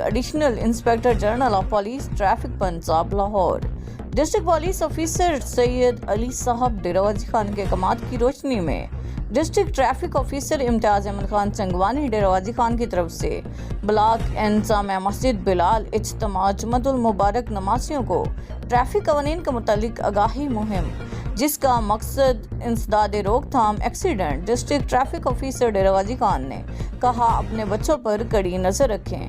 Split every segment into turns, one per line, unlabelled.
Additional inspector general of police traffic Punjab Lahore district police officer Syed Ali साहब डेरागाजी खान के कमात की रोशनी में district traffic officer Imtiaz Ahmed Khan Changwani Dera Ghazi Khan की तरफ से ब्लॉक एंड जामिया मस्जिद बिलाल इज्तिमा जुम्मतुल मुबारक नमाजियों को ट्रैफिक कवानीन के मुतालिक आगाही मुहिम जिसका मकसद इंसदाद रोकथाम accident district traffic officer Dera Ghazi Khan ने कहा अपने बच्चों पर कड़ी नजर रखें।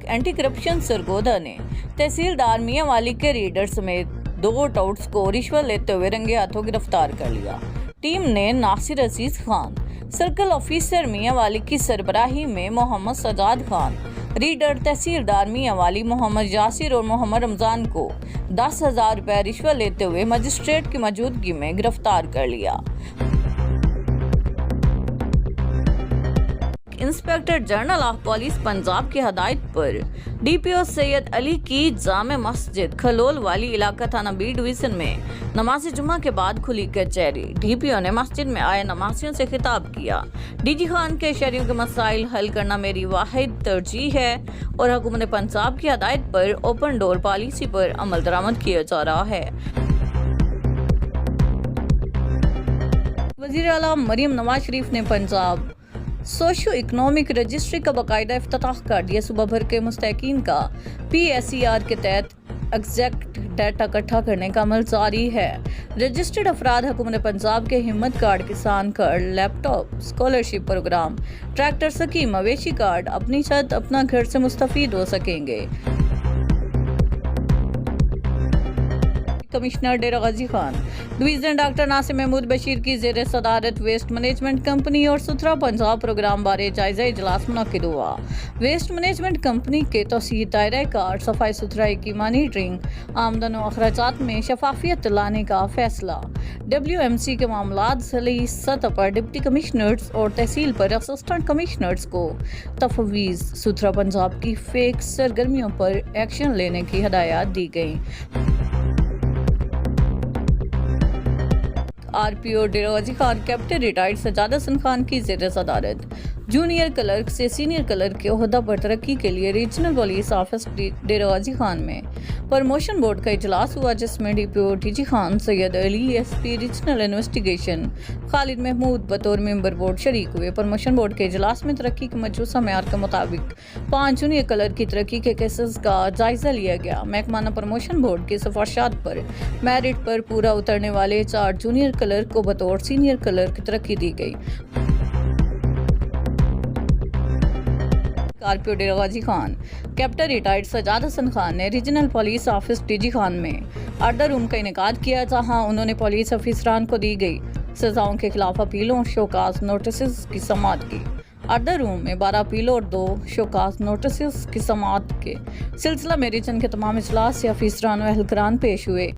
एंटी करप्शन सरगोदा ने तहसीलदार मियांवाली के रीडर समेत 2 टाउट्स को रिश्वत लेते हुए रंगे हाथों गिरफ्तार कर लिया। टीम ने नासिर अजीज खान सर्कल ऑफिसर मियांवाली की सरबराही में मोहम्मद सजाद खान रीडर तहसीलदार मियांवाली मोहम्मद यासिर और मोहम्मद रमजान को 10,000 रुपये रिश्वत लेते हुए मजिस्ट्रेट की मौजूदगी में गिरफ्तार कर लिया। Inspector general of police Punjab की हदायत पर डीपीओ सैयद अली की जामे मस्जिद खलोल वाली इलाका थाना बी डिवीजन में नमाज जुम्मा के बाद खुली कचहरी। डीपीओ ने मस्जिद में आए नमाजियों से खिताब किया। डीजी खान के शहरियों के मसाइल हल करना मेरी वाहिद तरजीह है और हुकूमत पंजाब की हदायत पर ओपन डोर पॉलिसी पर अमल दरामद किया जा रहा है। वज़ीर आला मरियम नवाज शरीफ ने पंजाब सोशो इकोनॉमिक रजिस्ट्री का बाकायदा इफ्तिताह कर दिया। सुबह भर के मुस्तहकीन का PSER के तहत एग्जैक्ट डाटा इकट्ठा करने का अमल जारी है। रजिस्टर्ड अफराद हुकूमत पंजाब के Himmat card, Kisan card, laptop, scholarship program, tractor scheme, मवेशी कार्ड अपनी छत अपना घर से मुस्तफीद हो सकेंगे। Commissioner Dera Ghazi Khan division doctor Nasir Mahmood Bashir की ज़ेर सदारत वेस्ट मैनेजमेंट कंपनी और सुथरा पंजाब प्रोग्राम बारे जायजा इजलास मुनक्किद हुआ। वेस्ट मैनेजमेंट कंपनी के तौसीह दायरा कार, सफाई सुथराई की मॉनिटरिंग, आमदन और अखराजात में शफाफियत लाने का फैसला, WMC के मामलात ज़िली सतह पर डिप्टी कमिश्नर्स और तहसील पर असिस्टेंट कमिश्नर्स को तफवीज़, सुथरा पंजाब की फेक सरगर्मियों पर एक्शन लेने की हिदायत दी गई। RPO Dera Ghazi Khan captain retired Sajjad Hasan Khan की ज़ेर सदारत जूनियर क्लर्क से सीनियर क्लर्क के ओहदा पर तरक्की के लिए regional police office Dera Ghazi Khan में प्रमोशन बोर्ड का इजलास हुआ, जिसमें DPO DG Khan, Syed Ali SP regional investigation Khalid Mahmood बतौर मेंबर बोर्ड शरीक हुए। प्रमोशन बोर्ड के इजलास में तरक्की के मजूसा मेयार के मुताबिक 5 जूनियर क्लर्क की तरक्की के केसेस का जायजा लिया गया। महकमाना प्रमोशन बोर्ड की सिफारिशात पर मेरिट पर पूरा उतरने वाले 4 जूनियर क्लर्क को बतौर सीनियर क्लर्क की तरक्की दी गई। RPO Dera Ghazi Khan captain retired Sajjad Hasan Khan ने regional police office DG Khan में अर्डर रूम का इनेकाद किया, जहां उन्होंने पुलिस अफसरान को दी गई सजाओं के खिलाफ अपीलों और शोकाज नोटिस की समाअत की। अर्डर रूम में 12 अपीलों और 2 शोकाज नोटिस की समाअत के सिलसिला में रीजन के तमाम इजलास से अफसरान व अहलकारान पेश हुए।